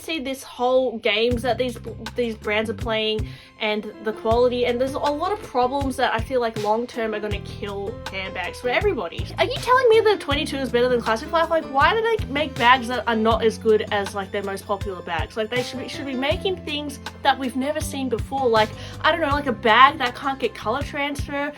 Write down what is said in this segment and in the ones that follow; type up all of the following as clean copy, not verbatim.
see this whole games that these brands are playing and the quality, and there's a lot of problems that I feel like long term are going to kill handbags for everybody. Are you telling me that 22 is better than Classic Flap? Like, why do they make bags that are not as good as like their most popular bags? Like, they should be making things that we've never seen before. Like, I don't know, like a bag that can't get color transfer.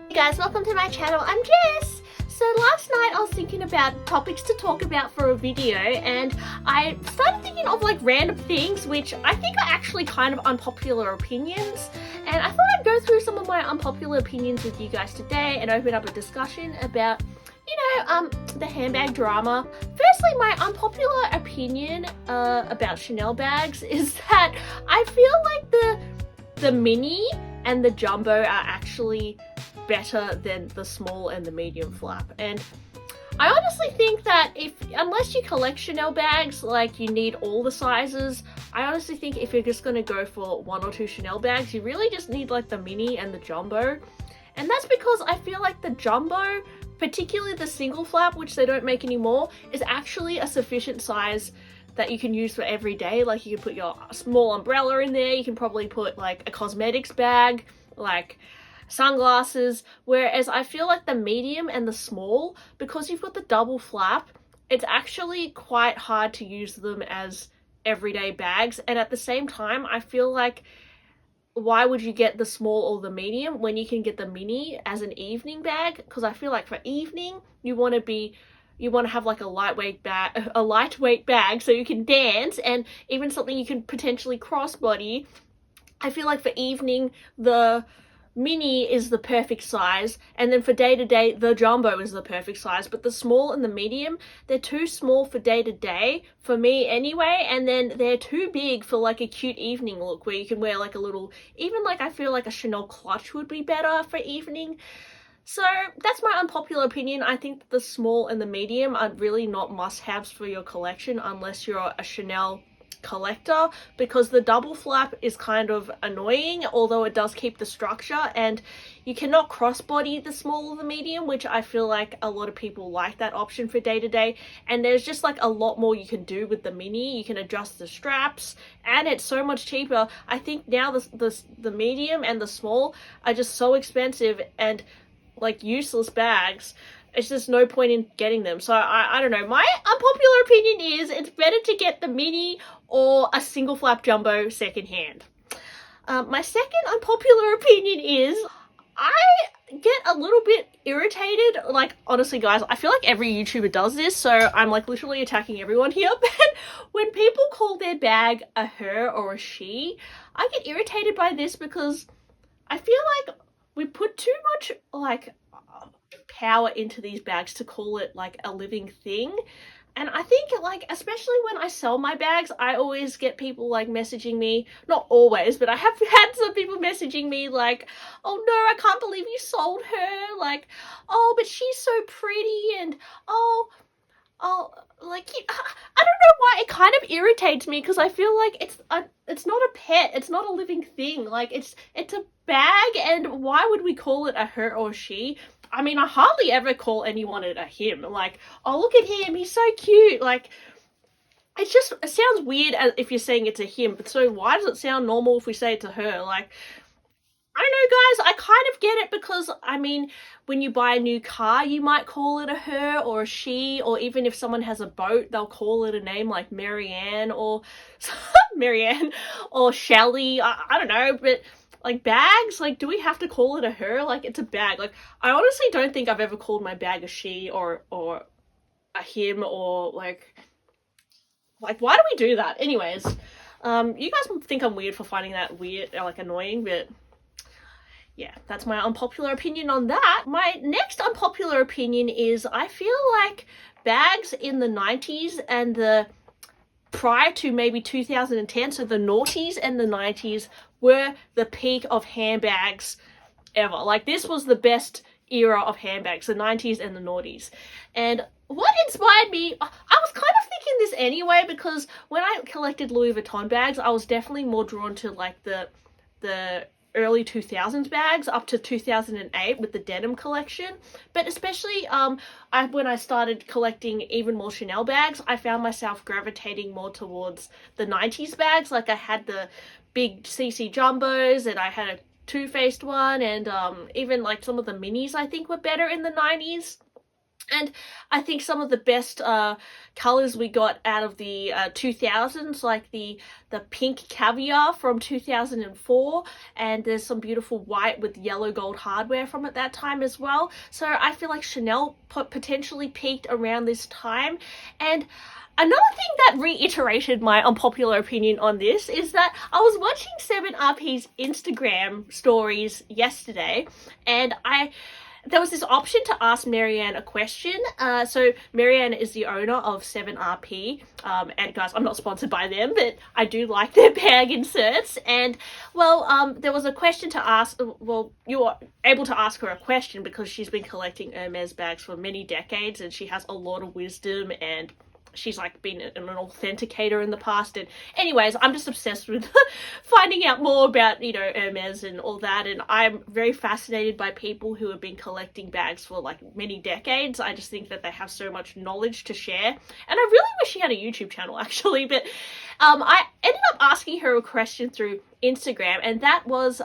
Hey guys, welcome to my channel. I'm Jess. So last night I was thinking about topics to talk about for a video, and I started thinking of like random things which I think are actually kind of unpopular opinions, and I thought I'd go through some of my unpopular opinions with you guys today and open up a discussion about, you know, the handbag drama. Firstly, my unpopular opinion about Chanel bags is that I feel like the mini and the jumbo are actually better than the small and the medium flap. And I honestly think that unless you collect Chanel bags, like you need all the sizes, I honestly think if you're just going to go for 1 or 2 Chanel bags, you really just need like the mini and the jumbo. And that's because I feel like the jumbo, particularly the single flap, which they don't make anymore, is actually a sufficient size that you can use for every day. Like, you can put your small umbrella in there, you can probably put like a cosmetics bag, like sunglasses, whereas I feel like the medium and the small, because you've got the double flap, it's actually quite hard to use them as everyday bags. And at the same time, I feel like, why would you get the small or the medium when you can get the mini as an evening bag? Because I feel like for evening, you want to have like a lightweight bag so you can dance, and even something you can potentially crossbody. I feel like for evening, the mini is the perfect size, and then for day-to-day, the jumbo is the perfect size. But the small and the medium, they're too small for day-to-day, for me anyway, and then they're too big for like a cute evening look where you can wear like a little, even like I feel like a Chanel clutch would be better for evening. So that's my unpopular opinion. I think that the small and the medium are really not must-haves for your collection unless you're a Chanel collector, because the double flap is kind of annoying, although it does keep the structure, and you cannot crossbody the small or the medium, which I feel like a lot of people like that option for day-to-day. And there's just like a lot more you can do with the mini. You can adjust the straps, and it's so much cheaper. I think now the medium and the small are just so expensive and like useless bags. It's just no point in getting them. So I don't know. My unpopular opinion is it's better to get the mini or a single flap jumbo secondhand. My second unpopular opinion is I get a little bit irritated. Like, honestly guys, I feel like every YouTuber does this, so I'm like literally attacking everyone here. But when people call their bag a her or a she, I get irritated by this because I feel like we put too much like power into these bags to call it like a living thing. And I think, like, especially when I sell my bags, I always get people like messaging me, not always, but I have had some people messaging me like, oh no, I can't believe you sold her, like, oh, but she's so pretty, and oh, like, I don't know why it kind of irritates me, because I feel like it's not a pet, it's not a living thing, like it's a bag, and why would we call it a her or she? I mean, I hardly ever call anyone a him. Like, oh, look at him, he's so cute. Like, it sounds weird if you're saying it's a him, but so why does it sound normal if we say it's a her? Like, I don't know, guys, I kind of get it, because, I mean, when you buy a new car, you might call it a her or a she, or even if someone has a boat, they'll call it a name like Marianne or Marianne or Shelley. I don't know, but like bags, like, do we have to call it a her? Like, it's a bag. Like, I honestly don't think I've ever called my bag a she or a him, or like why do we do that? Anyways, you guys think I'm weird for finding that weird, like annoying, but yeah, that's my unpopular opinion on that. My next unpopular opinion is I feel like bags in the 90s and the prior to maybe 2010, so the noughties and the 90s were the peak of handbags ever. Like, this was the best era of handbags, the 90s and the noughties. And what inspired me, I was kind of thinking this anyway, because when I collected Louis Vuitton bags, I was definitely more drawn to like the early 2000s bags up to 2008 with the denim collection. But especially when I started collecting even more Chanel bags, I found myself gravitating more towards the 90s bags. Like I had the big CC Jumbos, and I had a Too Faced one, and even like some of the minis I think were better in the 90s. And I think some of the best colors we got out of the 2000s, like the pink caviar from 2004, and there's some beautiful white with yellow gold hardware from at that time as well. So I feel like Chanel potentially peaked around this time. And another thing that reiterated my unpopular opinion on this is that I was watching 7RP's Instagram stories yesterday, and there was this option to ask Marianne a question. So Marianne is the owner of 7RP. And guys, I'm not sponsored by them, but I do like their bag inserts. And well, there was a question to ask. Well, you were able to ask her a question because she's been collecting Hermes bags for many decades, and she has a lot of wisdom, and she's like been an authenticator in the past. And anyways, I'm just obsessed with finding out more about, you know, Hermes and all that. And I'm very fascinated by people who have been collecting bags for like many decades. I just think that they have so much knowledge to share. And I really wish she had a YouTube channel actually. But I ended up asking her a question through Instagram, and that was,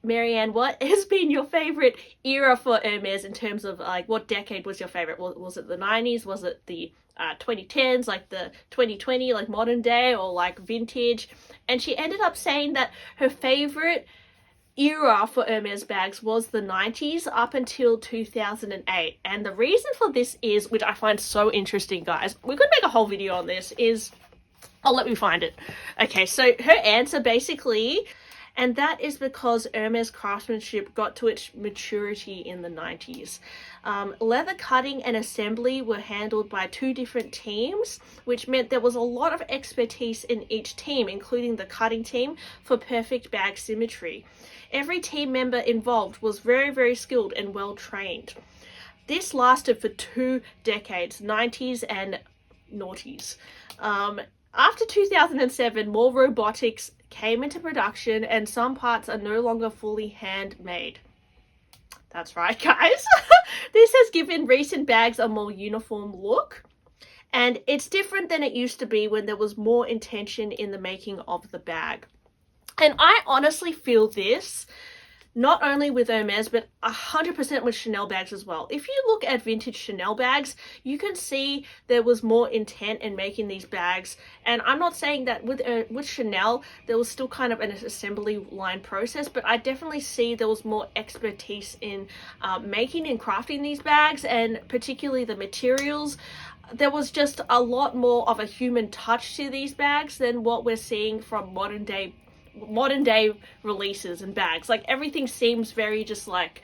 Marianne, what has been your favorite era for Hermes in terms of like what decade was your favorite? Was it the 90s? Was it the 2010s, like the 2020, like modern day, or like vintage? And she ended up saying that her favorite era for Hermes bags was the 90s up until 2008. And the reason for this is, which I find so interesting, guys, we're gonna make a whole video on this, is, oh, let me find it. Okay, so her answer basically, and that is because Hermes craftsmanship got to its maturity in the 90s. Leather cutting and assembly were handled by two different teams, which meant there was a lot of expertise in each team, including the cutting team, for perfect bag symmetry. Every team member involved was very, very skilled and well trained. This lasted for 2 decades, 90s and noughties. After 2007, more robotics came into production, and some parts are no longer fully handmade. That's right, guys. This has given recent bags a more uniform look, and it's different than it used to be when there was more intention in the making of the bag. And I honestly feel this not only with Hermes, but 100% with Chanel bags as well. If you look at vintage Chanel bags, you can see there was more intent in making these bags. And I'm not saying that with Chanel, there was still kind of an assembly line process, but I definitely see there was more expertise in making and crafting these bags, and particularly the materials. There was just a lot more of a human touch to these bags than what we're seeing from modern day releases and bags. Like everything seems very just like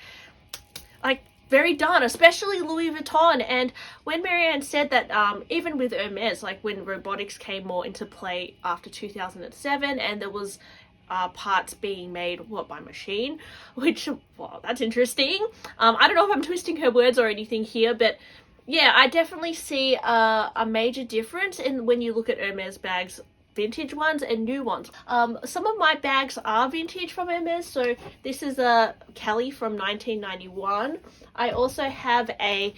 very done, especially Louis Vuitton. And when Marianne said that even with Hermes, like when robotics came more into play after 2007, and there was parts being made by machine, which, well, that's interesting. I don't know if I'm twisting her words or anything here, but yeah, I definitely see a major difference in when you look at Hermes bags, vintage ones and new ones. Some of my bags are vintage from Hermes. So this is a Kelly from 1991. I also have a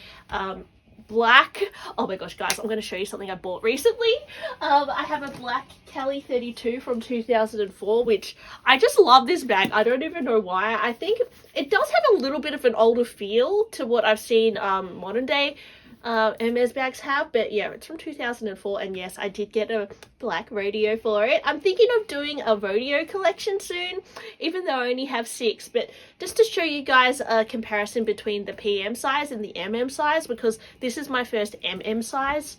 black, oh my gosh guys, I'm going to show you something I bought recently. I have a black Kelly 32 from 2004, which I just love this bag. I don't even know why. I think it does have a little bit of an older feel to what I've seen modern day Hermes bags have, but yeah, it's from 2004, and yes, I did get a black rodeo for it. I'm thinking of doing a rodeo collection soon, even though I only have 6, but just to show you guys a comparison between the PM size and the MM size, because this is my first MM size.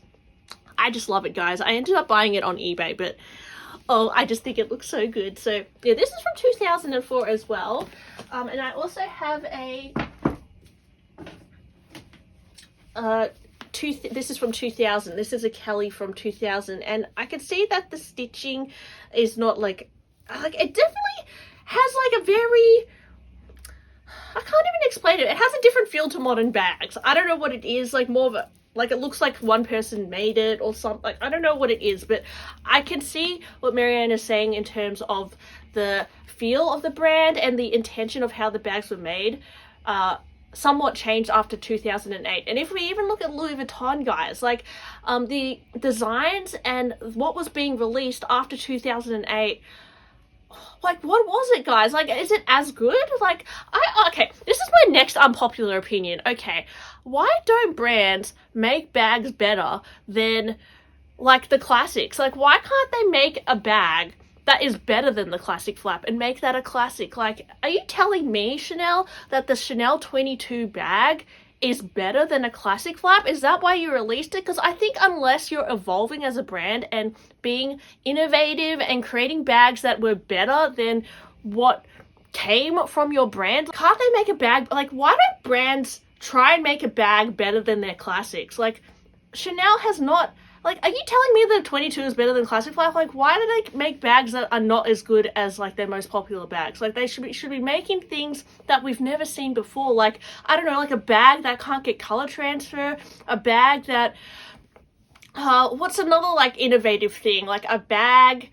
I just love it, guys. I ended up buying it on eBay, but oh, I just think it looks so good. So yeah, this is from 2004 as well. And I also have a this is from 2000. This is a Kelly from 2000, and I can see that the stitching is not like it definitely has like a very, I can't even explain it. It has a different feel to modern bags. I don't know what it is, like more of a, like it looks like one person made it or something. Like, I don't know what it is, but I can see what Marianne is saying in terms of the feel of the brand and the intention of how the bags were made somewhat changed after 2008. And if we even look at Louis Vuitton, guys, like the designs and what was being released after 2008, like, what was it, guys? Like, is it as good? Like, okay, this is my next unpopular opinion. Okay, why don't brands make bags better than, like, the classics? Like, why can't they make a bag that is better than the classic flap and make that a classic? Like, are you telling me, Chanel, that the Chanel 22 bag is better than a classic flap? Is that why you released it? Because I think unless you're evolving as a brand and being innovative and creating bags that were better than what came from your brand, can't they make a bag? Like, why don't brands try and make a bag better than their classics? Like, Chanel has not. Like, are you telling me that 22 is better than classic flap? Like, why do they make bags that are not as good as, like, their most popular bags? Like, they should be making things that we've never seen before. Like, I don't know, like a bag that can't get color transfer, a bag that, what's another, like, innovative thing? Like, a bag,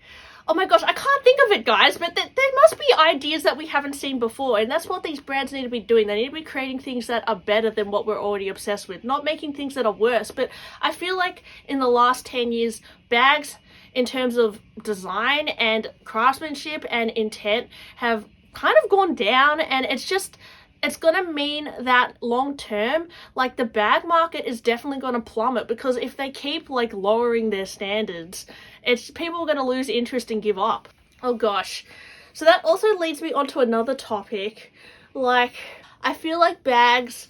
oh my gosh, I can't think of it, guys, but there must be ideas that we haven't seen before, and that's what these brands need to be doing. They need to be creating things that are better than what we're already obsessed with, not making things that are worse. But I feel like in the last 10 years, bags, in terms of design and craftsmanship and intent, have kind of gone down, and it's gonna mean that long term, like, the bag market is definitely gonna plummet, because if they keep, like, lowering their standards, people are gonna lose interest and give up. Oh gosh. So that also leads me onto another topic. Like, I feel like bags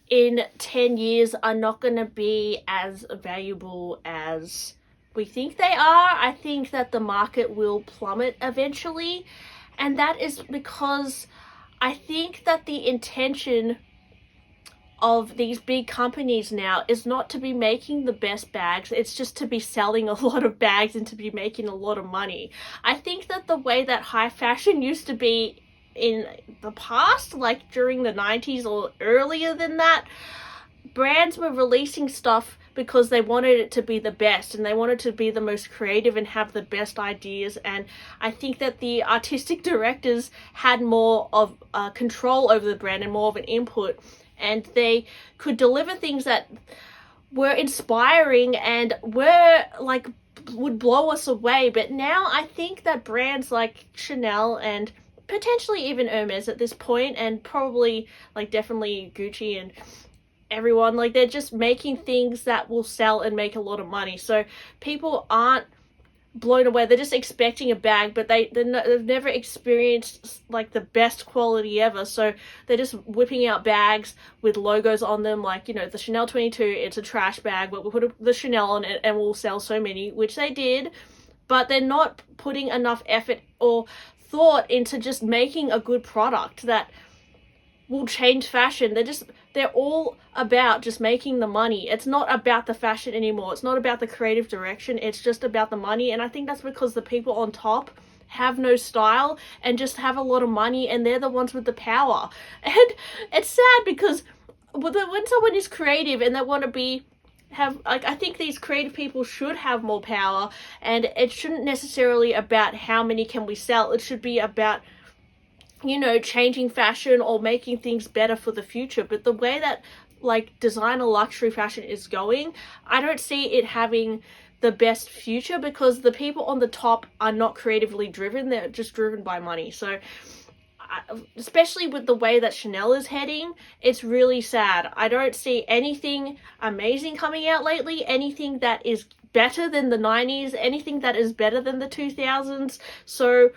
in 10 years are not gonna be as valuable as we think they are. I think that the market will plummet eventually, and that is because I think that the intention of these big companies now is not to be making the best bags, it's just to be selling a lot of bags and to be making a lot of money. I think that the way that high fashion used to be in the past, like during the 90s or earlier than that, brands were releasing stuff because they wanted it to be the best and they wanted to be the most creative and have the best ideas. And I think that the artistic directors had more of control over the brand and more of an input, and they could deliver things that were inspiring and were, like, would blow us away. But now I think that brands like Chanel and potentially even Hermes at this point, and probably, like, definitely Gucci and everyone, like, they're just making things that will sell and make a lot of money. So people aren't blown away. They're just expecting a bag, but they've never experienced, like, the best quality ever. So they're just whipping out bags with logos on them, like, you know, the Chanel 22, it's a trash bag, but we'll put the Chanel on it and we'll sell so many, which they did. But they're not putting enough effort or thought into just making a good product that will change fashion. They're all about just making the money. It's not about the fashion anymore. It's not about the creative direction. It's just about the money. And I think that's because the people on top have no style and just have a lot of money, and they're the ones with the power. And it's sad because when someone is creative and they want to I think these creative people should have more power, and it shouldn't necessarily about how many can we sell. It should be about, you know, changing fashion or making things better for the future. But the way that, like, designer luxury fashion is going, I don't see it having the best future, because the people on the top are not creatively driven. They're just driven by money. So especially with the way that Chanel is heading, it's really sad. I don't see anything amazing coming out lately, anything that is better than the 90s, anything that is better than the 2000s. So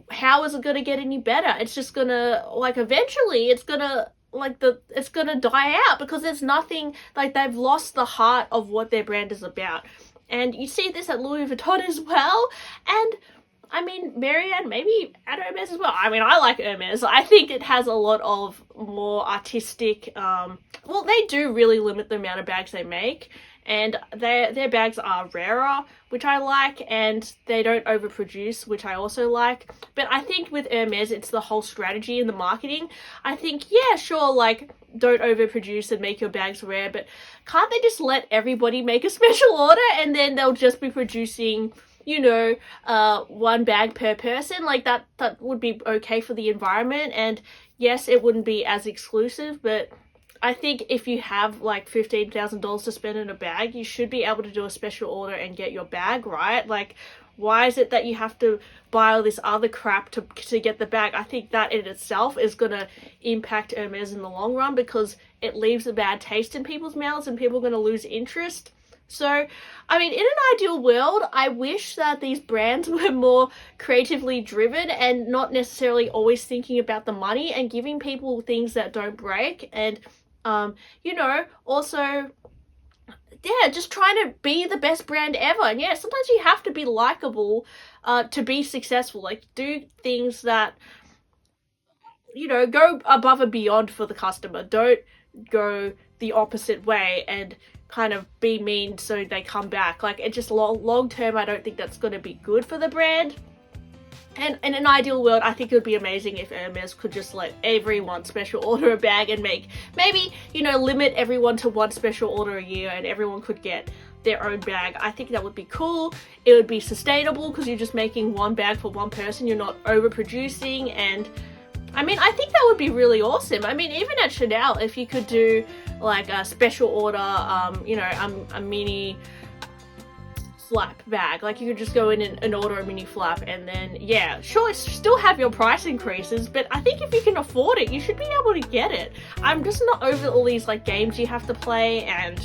how is it going to get any better? It's just gonna, like, eventually it's gonna, like, it's gonna die out, because there's nothing, like, they've lost the heart of what their brand is about. And you see this at Louis Vuitton as well, and I mean, Marianne, maybe at Hermes as well. I mean, I like Hermes. I think it has a lot of more artistic, well, they do really limit the amount of bags they make, and their bags are rarer, which I like, and they don't overproduce, which I also like. But I think with Hermes, it's the whole strategy and the marketing. I think, yeah, sure, like, don't overproduce and make your bags rare, but can't they just let everybody make a special order, and then they'll just be producing you know, one bag per person. Like that would be okay for the environment. And yes, it wouldn't be as exclusive, but I think if you have like $15,000 to spend in a bag, you should be able to do a special order and get your bag, right? Like, why is it that you have to buy all this other crap to get the bag? I think that in itself is going to impact Hermes in the long run, because it leaves a bad taste in people's mouths and people are going to lose interest. So, I mean, in an ideal world, I wish that these brands were more creatively driven and not necessarily always thinking about the money, and giving people things that don't break. And, you know, also, yeah, just trying to be the best brand ever. And yeah, sometimes you have to be likable to be successful. Like, do things that, you know, go above and beyond for the customer. Don't go the opposite way and kind of be mean so they come back. Like, it just long term, I don't think that's going to be good for the brand. And in an ideal world, I think it would be amazing if Hermes could just let everyone special order a bag and maybe, you know, limit everyone to one special order a year and everyone could get their own bag. I think that would be cool. It would be sustainable because you're just making one bag for one person. You're not overproducing. And I mean, I think that would be really awesome. I mean, even at Chanel, if you could do like a special order, you know, a mini flap bag. Like, you could just go in and order a mini flap, and then, yeah, sure, still have your price increases, but I think if you can afford it, you should be able to get it. I'm just not over all these, like, games you have to play, and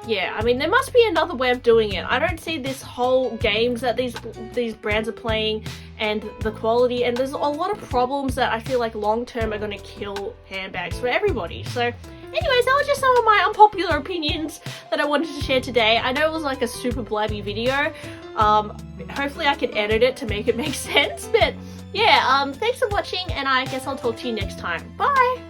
yeah, I mean, there must be another way of doing it. I don't see this whole games that these brands are playing and the quality, and there's a lot of problems that I feel like long term are going to kill handbags for everybody. So anyways, that was just some of my unpopular opinions that I wanted to share today. I know it was like a super blabby video. Hopefully I can edit it to make it make sense, but yeah, thanks for watching, and I guess I'll talk to you next time. Bye!